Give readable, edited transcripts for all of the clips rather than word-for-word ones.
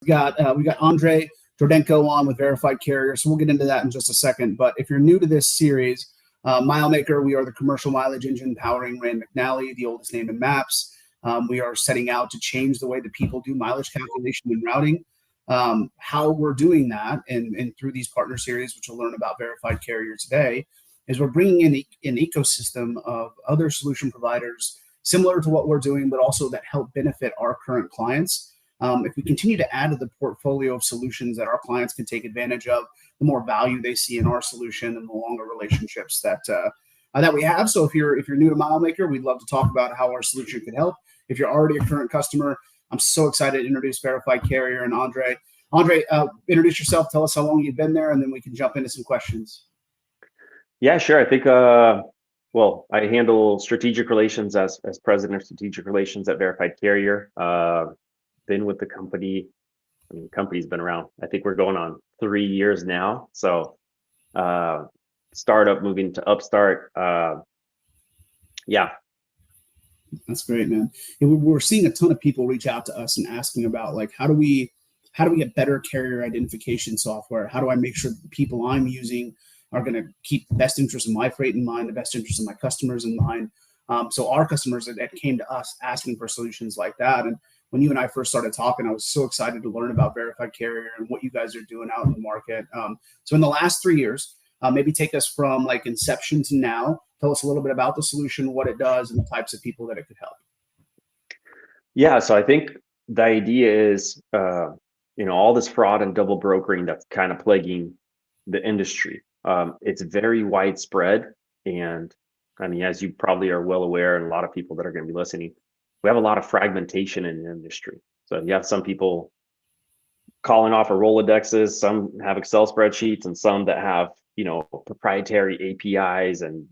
We got Andre Dordenko on with Verified Carrier, so we'll get into that in just a second. But if you're new to this series, MileMaker, we are the commercial mileage engine powering Rand McNally, the oldest name in maps. We are setting out to change the way that people do mileage calculation and routing. How we're doing that, and through these partner series, which we'll learn about Verified Carrier today, is we're bringing in an ecosystem of other solution providers similar to what we're doing, but also that help benefit our current clients. If we continue to add to the portfolio of solutions that our clients can take advantage of, the more value they see in our solution and the longer relationships that we have. So if you're new to MileMaker, we'd love to talk about how our solution can help. If you're already a current customer, I'm so excited to introduce Verified Carrier and Andre. Andre, introduce yourself. Tell us how long you've been there, and then we can jump into some questions. Yeah, sure. I think, I handle strategic relations as president of strategic relations at Verified Carrier. Been with the company. I mean, the company's been around. I think we're going on 3 years now. So, startup moving to upstart. Yeah. That's great, man. And we're seeing a ton of people reach out to us and asking about, like, how do we get better carrier identification software? How do I make sure that the people I'm using are going to keep the best interest of my freight in mind, the best interest of my customers in mind? So our customers that came to us asking for solutions like that. And when you and I first started talking, I was so excited to learn about Verified Carrier and what you guys are doing out in the market. So in the last 3 years, maybe take us from like inception to now. Tell us a little bit about the solution, what it does, and the types of people that it could help. Yeah, so I think the idea is, all this fraud and double brokering that's kind of plaguing the industry. It's very widespread. And I mean, as you probably are well aware, and a lot of people that are going to be listening, we have a lot of fragmentation in the industry. So you have some people calling off of Rolodexes, some have Excel spreadsheets, and some that have, proprietary APIs and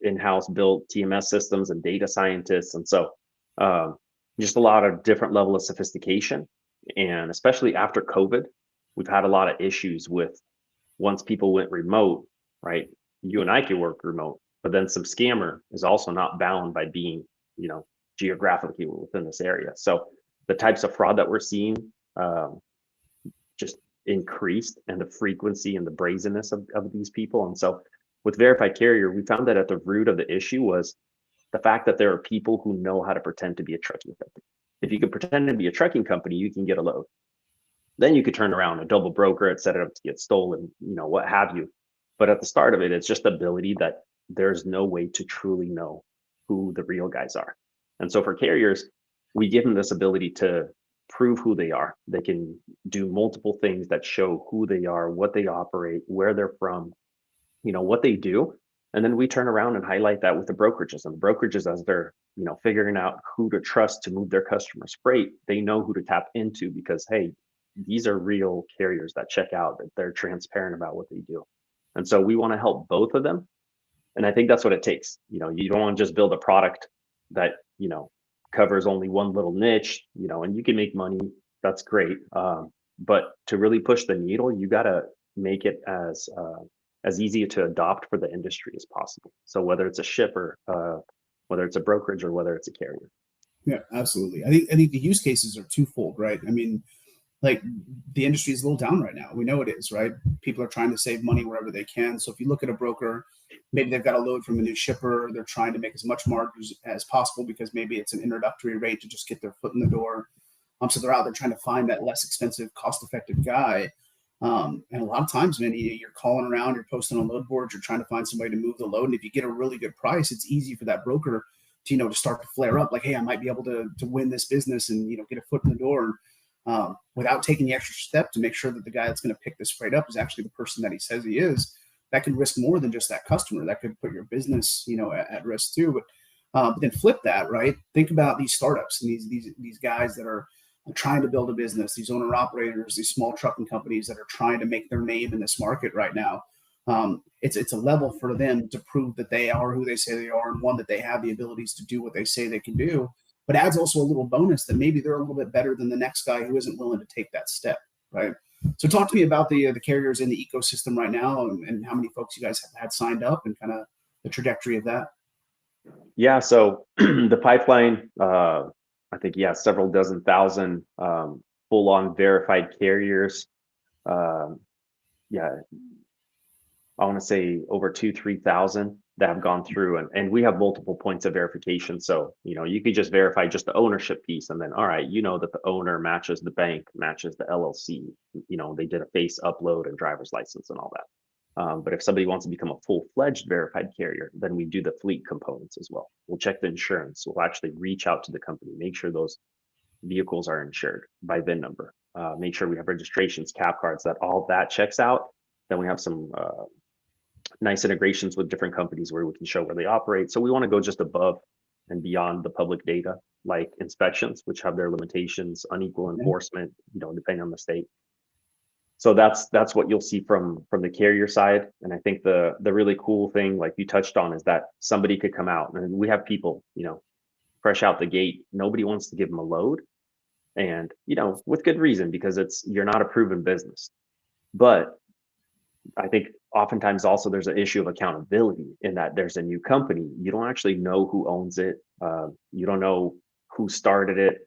in-house built TMS systems and data scientists. And so just a lot of different level of sophistication. And especially after COVID, we've had a lot of issues with, once people went remote, right? You and I could work remote, but then some scammer is also not bound by being, geographically within this area. So the types of fraud that we're seeing just increased, and the frequency and the brazenness of these people. And so with Verified Carrier, we found that at the root of the issue was the fact that there are people who know how to pretend to be a trucking company. If you can pretend to be a trucking company, you can get a load. Then you could turn around a double broker it, set it up to get stolen, what have you. But at the start of it, it's just the ability that there's no way to truly know who the real guys are. And so for carriers, we give them this ability to prove who they are. They can do multiple things that show who they are, what they operate, where they're from, what they do. And then we turn around and highlight that with the brokerages. And the brokerages, as they're, figuring out who to trust to move their customers' freight, they know who to tap into because, hey, these are real carriers that check out, that they're transparent about what they do. And so we want to help both of them. And I think that's what it takes. You don't want to just build a product that, covers only one little niche, and you can make money. That's great. But to really push the needle, you got to make it as easy to adopt for the industry as possible. So whether it's a shipper, whether it's a brokerage, or whether it's a carrier. Yeah, absolutely. I think the use cases are twofold, right? I mean, like, the industry is a little down right now. We know it is, right? People are trying to save money wherever they can. So if you look at a broker, maybe they've got a load from a new shipper. They're trying to make as much margin as possible because maybe it's an introductory rate to just get their foot in the door. So they're out there trying to find that less expensive, cost-effective guy. And a lot of times, man, you're calling around, you're posting on load boards, you're trying to find somebody to move the load. And if you get a really good price, it's easy for that broker to, to start to flare up like, hey, I might be able to win this business and, get a foot in the door. Without taking the extra step to make sure that the guy that's going to pick this freight up is actually the person that he says he is, that could risk more than just that customer. That could put your business, at risk too. But then flip that, right? Think about these startups and these guys that are trying to build a business, these owner operators, these small trucking companies that are trying to make their name in this market right now. It's a level for them to prove that they are who they say they are, and one, that they have the abilities to do what they say they can do. But adds also a little bonus that maybe they're a little bit better than the next guy who isn't willing to take that step, right? So talk to me about the carriers in the ecosystem right now, and how many folks you guys have had signed up, and kind of the trajectory of that. Yeah, so the pipeline, I think, several dozen thousand. full-on verified carriers. Yeah, I want to say over 3,000 that have gone through, and we have multiple points of verification. So, you could just verify just the ownership piece, and then, all right, that the owner matches the bank, matches the LLC, they did a face upload and driver's license and all that. But if somebody wants to become a full-fledged verified carrier, then we do the fleet components as well. We'll check the insurance. We'll actually reach out to the company, make sure those vehicles are insured by VIN number, make sure we have registrations, cap cards, that all that checks out. Then we have some nice integrations with different companies where we can show where they operate. So we want to go just above and beyond the public data, like inspections, which have their limitations, unequal enforcement, depending on the state. So that's what you'll see from the carrier side. And I think the really cool thing, like you touched on, is that somebody could come out, and we have people, fresh out the gate, nobody wants to give them a load, and with good reason, because you're not a proven business. But I think oftentimes also there's an issue of accountability in that there's a new company. You don't actually know who owns it. You don't know who started it.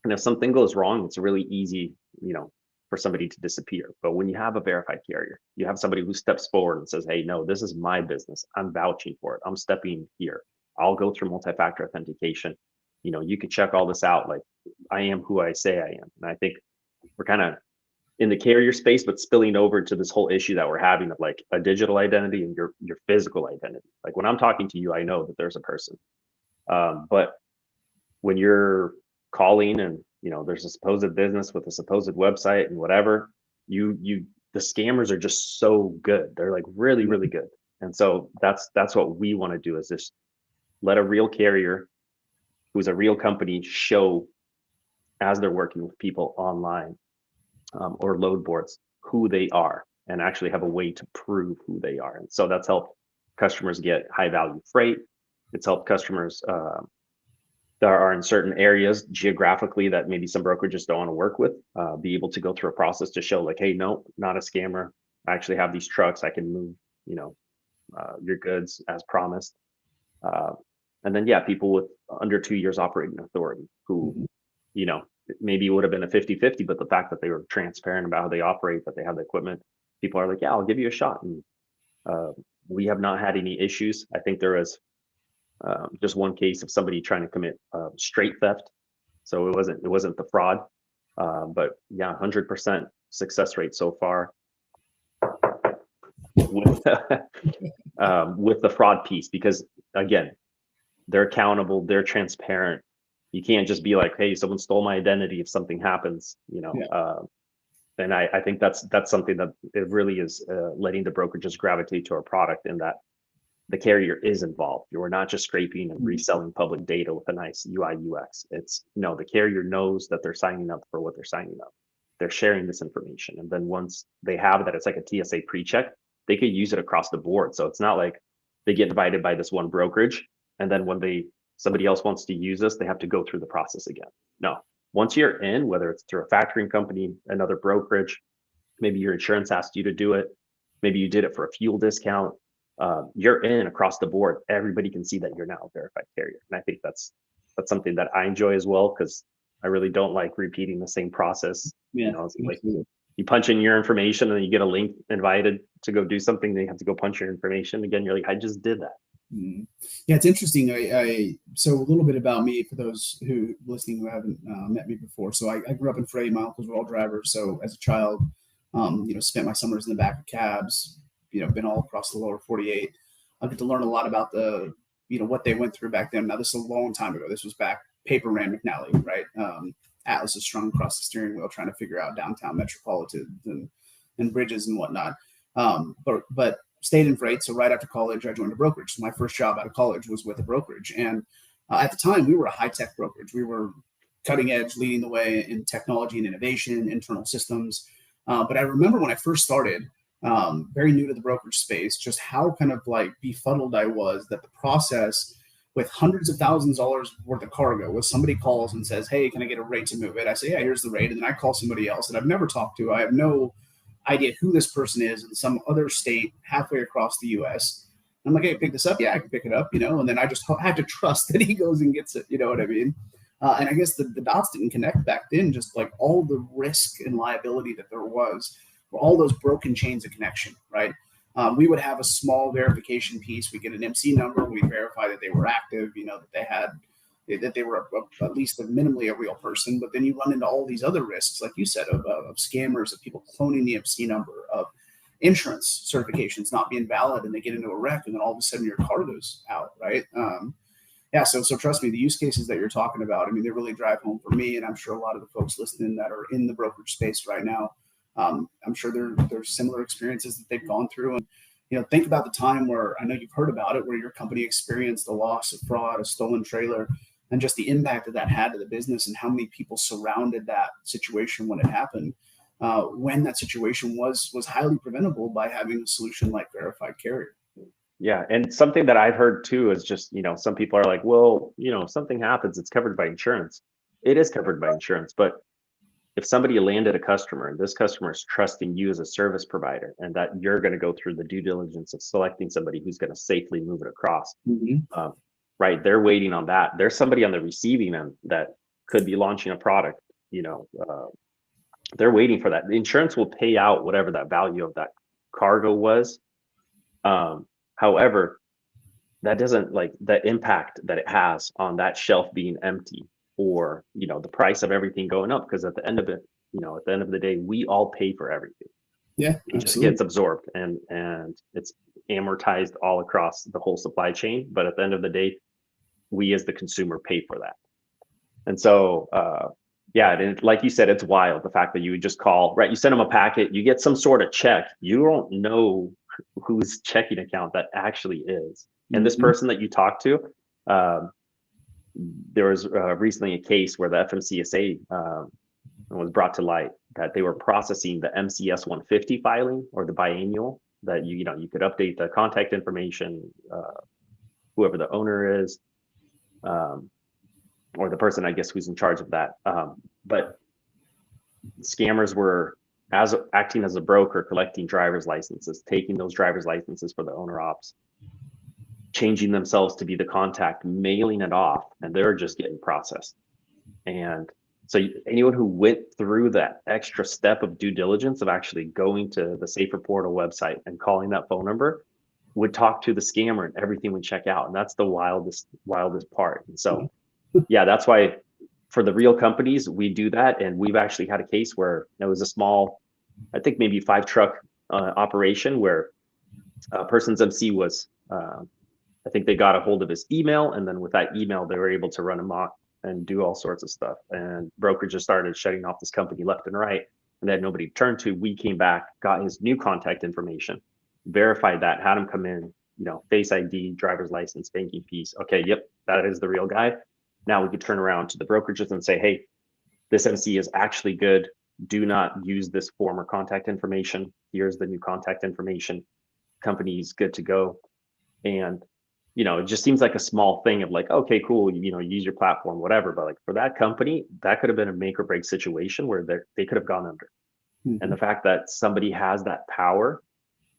And if something goes wrong, it's really easy, for somebody to disappear. But when you have a verified carrier, you have somebody who steps forward and says, hey, no, this is my business. I'm vouching for it. I'm stepping here. I'll go through multi-factor authentication. You could check all this out. Like, I am who I say I am. And I think we're kind of in the carrier space, but spilling over to this whole issue that we're having of like a digital identity and your physical identity. Like, when I'm talking to you, I know that there's a person. But when you're calling and there's a supposed business with a supposed website and whatever, the scammers are just so good. They're like really, really good. And so that's what we want to do, is just let a real carrier who's a real company show, as they're working with people online, or load boards, who they are, and actually have a way to prove who they are. And so that's helped customers get high value freight. It's helped customers that are in certain areas geographically that maybe some brokerages don't want to work with, be able to go through a process to show like, hey, no, not a scammer. I actually have these trucks. I can move, your goods as promised. And then, people with under 2 years operating authority who, maybe it would have been a 50-50, but the fact that they were transparent about how they operate, that they have the equipment, people are like, yeah, I'll give you a shot. And we have not had any issues. I think there was just one case of somebody trying to commit straight theft. So it wasn't the fraud, but 100% success rate so far with the fraud piece, because again, they're accountable, they're transparent. You can't just be like, hey, someone stole my identity if something happens, and I think that's something that it really is letting the broker just gravitate to our product, in that the carrier is involved. You're not just scraping and reselling public data with a nice UI UX. It's the carrier knows that they're signing up for what they're signing up. They're sharing this information. And then once they have that, it's like a TSA pre-check. They could use it across the board. So it's not like they get invited by this one brokerage, and then when somebody else wants to use us, they have to go through the process again. No, once you're in, whether it's through a factoring company, another brokerage, maybe your insurance asked you to do it, maybe you did it for a fuel discount, you're in across the board. Everybody can see that you're now a verified carrier. And I think that's something that I enjoy as well, because I really don't like repeating the same process. It's like you punch in your information and then you get a link invited to go do something. Then you have to go punch your information again. You're like, I just did that. Yeah, it's interesting. So a little bit about me for those who listening who haven't met me before. So I grew up in freight. My uncles were all drivers. So as a child, spent my summers in the back of cabs. Been all across the lower 48. I get to learn a lot about what they went through back then. Now, this is a long time ago. This was back paper Rand McNally, right? Atlas is strung across the steering wheel trying to figure out downtown metropolitans and bridges and whatnot. But stayed in freight. So right after college, I joined a brokerage. So my first job out of college was with a brokerage. And at the time, we were a high-tech brokerage. We were cutting edge, leading the way in technology and innovation, internal systems. But I remember when I first started, very new to the brokerage space, just how kind of like befuddled I was that the process with hundreds of thousands of dollars worth of cargo, when somebody calls and says, hey, can I get a rate to move it? I say, yeah, here's the rate. And then I call somebody else that I've never talked to. I have no idea who this person is in some other state halfway across the US. I'm like, hey, pick this up. Yeah, I can pick it up, and then I just have to trust that he goes and gets it. You know what I mean? And I guess the dots didn't connect back then, just like all the risk and liability that there was for all those broken chains of connection, right? We would have a small verification piece. We get an MC number. We verify that they were active, that they were at least minimally a real person. But then you run into all these other risks, like you said, of scammers, of people cloning the MC number, of insurance certifications not being valid, and they get into a wreck, and then all of a sudden your car goes out, right? So trust me, the use cases that you're talking about, I mean, they really drive home for me, and I'm sure a lot of the folks listening that are in the brokerage space right now, I'm sure there's similar experiences that they've gone through. And think about the time where, I know you've heard about it, where your company experienced a loss, of fraud, a stolen trailer, and just the impact that had to the business, and how many people surrounded that situation when it happened. When that situation was highly preventable by having a solution like Verified Carrier. Yeah, and something that I've heard too is just, some people are like, well, if something happens, it's covered by insurance. It is covered by insurance, but if somebody landed a customer and this customer is trusting you as a service provider, and that you're going to go through the due diligence of selecting somebody who's going to safely move it across, right? They're waiting on that. There's somebody on the receiving end that could be launching a product, they're waiting for that. The insurance will pay out whatever that value of that cargo was. However, that doesn't, like, the impact that it has on that shelf being empty, or the price of everything going up, because at the end of it, at the end of the day, we all pay for everything. Yeah, it just gets absorbed, and it's amortized all across the whole supply chain. But at the end of the day, we as the consumer pay for that. And so and like you said, it's wild, the fact that you would just call, right? You send them a packet, you get some sort of check, you don't know whose checking account that actually is. And this person that you talk to, there was recently a case where the FMCSA was brought to light that they were processing the MCS 150 filing, or the biannual, that you could update the contact information, whoever the owner is, or the person, I guess, who's in charge of that. But scammers were acting as a broker, collecting driver's licenses, taking those driver's licenses for the owner ops, changing themselves to be the contact, mailing it off, and they're just getting processed. And so anyone who went through that extra step of due diligence of actually going to the Safer Portal website and calling that phone number would talk to the scammer, and everything would check out. And that's the wildest part. And so, yeah, that's why for the real companies, we do that. And we've actually had a case where it was a small, I think maybe 5-truck operation, where a person's MC was, I think they got a hold of his email, and then with that email, they were able to run amok and do all sorts of stuff. And brokers just started shutting off this company left and right, and they had nobody to turn to. We came back, got his new contact information, verified that, had him come in, Face ID, driver's license, banking piece. Okay, yep, that is the real guy. Now we could turn around to the brokerages and say, hey, this MC is actually good. Do not use this former contact information. Here's the new contact information. Company's good to go. And it just seems like a small thing of like, okay, cool, use your platform, whatever. But like, for that company, that could have been a make or break situation where they could have gone under. And the fact that somebody has that power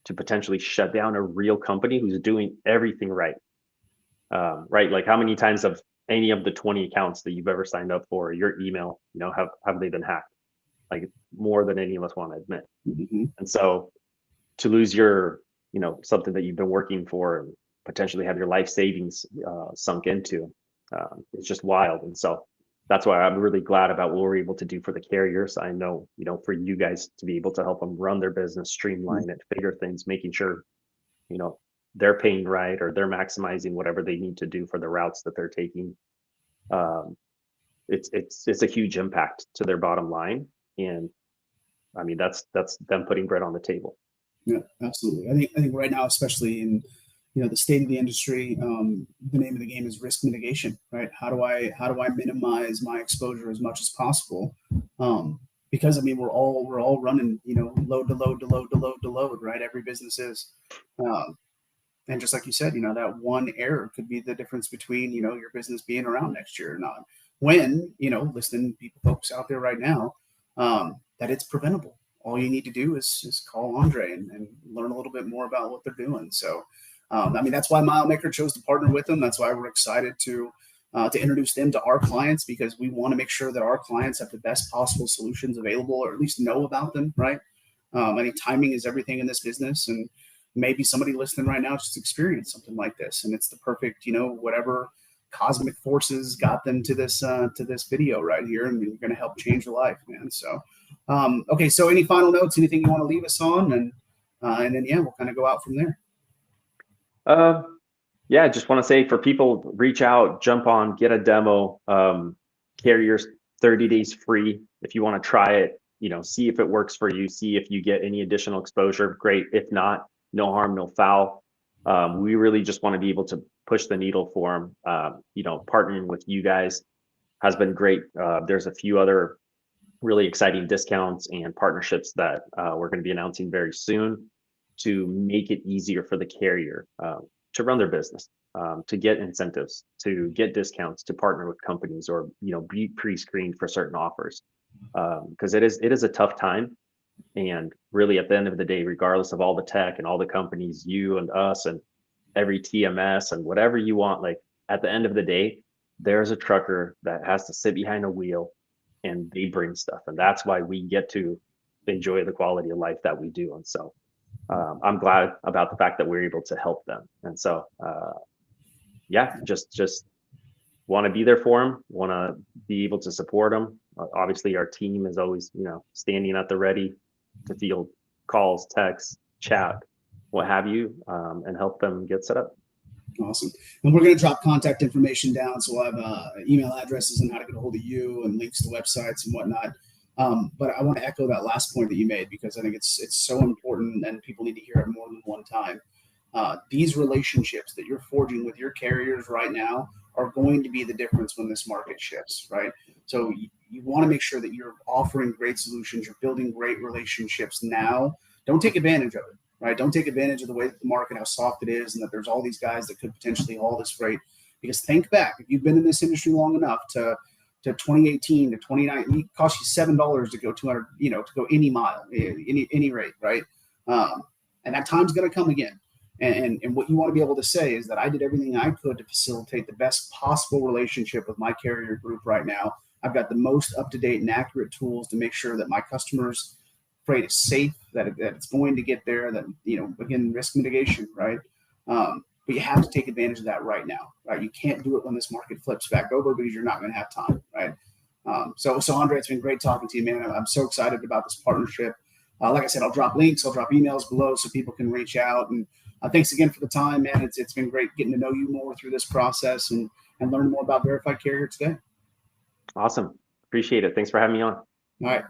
to potentially shut down a real company who's doing everything right. Right? Like, how many times have any of the 20 accounts that you've ever signed up for, your email, have they been hacked? Like, more than any of us want to admit. And so to lose your, something that you've been working for and potentially have your life savings sunk into, it's just wild. And so that's why I'm really glad about what we're able to do for the carriers. I know, for you guys to be able to help them run their business, streamline it, figure things, making sure, they're paying right, or they're maximizing whatever they need to do for the routes that they're taking. It's a huge impact to their bottom line. And I mean, that's them putting bread on the table. Yeah, absolutely. I think right now, especially in the state of the industry, the name of the game is risk mitigation, right? How do I minimize my exposure as much as possible? Because I mean, we're all running, load to load to load to load to load, right? Every business is, and just like you said, that one error could be the difference between your business being around next year or not. When listening, folks out there right now, that it's preventable. All you need to do is call Andre and learn a little bit more about what they're doing. So, I mean, that's why MileMaker chose to partner with them. That's why we're excited to to introduce them to our clients, because we want to make sure that our clients have the best possible solutions available, or at least know about them, right? I think timing is everything in this business, and maybe somebody listening right now just experienced something like this, and it's the perfect, whatever cosmic forces got them to this video right here, and we're going to help change your life, man. So, okay. So, any final notes? Anything you want to leave us on, and then we'll kind of go out from there. Yeah, I just want to say, for people, reach out, jump on, get a demo. Carrier's 30 days free if you want to try it. See if it works for you. See if you get any additional exposure. Great. If not, no harm, no foul. We really just want to be able to push the needle for them. Partnering with you guys has been great. There's a few other really exciting discounts and partnerships that we're going to be announcing very soon to make it easier for the carrier to run their business, to get incentives, to get discounts, to partner with companies, or be pre-screened for certain offers, because it is a tough time. And really, at the end of the day, regardless of all the tech and all the companies, you and us and every TMS and whatever you want, like, at the end of the day, there's a trucker that has to sit behind a wheel and they bring stuff, and that's why we get to enjoy the quality of life that we do. And so I'm glad about the fact that we're able to help them. And so, just want to be there for them, want to be able to support them. Obviously, our team is always, standing at the ready to field calls, texts, chat, what have you, and help them get set up. Awesome. And we're going to drop contact information down, so we'll have email addresses and how to get a hold of you, and links to websites and whatnot. But I want to echo that last point that you made, because I think it's so important, and people need to hear it more than one time. These relationships that you're forging with your carriers right now are going to be the difference when this market shifts, right? So you want to make sure that you're offering great solutions, you're building great relationships now. Don't take advantage of it, right? Don't take advantage of the way that the market, how soft it is, and that there's all these guys that could potentially haul this freight. Because think back, if you've been in this industry long enough to 2018 to 2019, it cost you $7 to go 200, to go any mile, any rate, right? And that time's going to come again. And what you want to be able to say is that I did everything I could to facilitate the best possible relationship with my carrier group right now. I've got the most up-to-date and accurate tools to make sure that my customers' freight is safe, that it's going to get there, that, again, risk mitigation, right? But you have to take advantage of that right now, right? You can't do it when this market flips back over, because you're not going to have time, right? So Andre, it's been great talking to you, man. I'm so excited about this partnership. Like I said, I'll drop links, I'll drop emails below so people can reach out. And thanks again for the time, man. It's been great getting to know you more through this process and learn more about Verified Carrier today. Awesome. Appreciate it. Thanks for having me on. All right.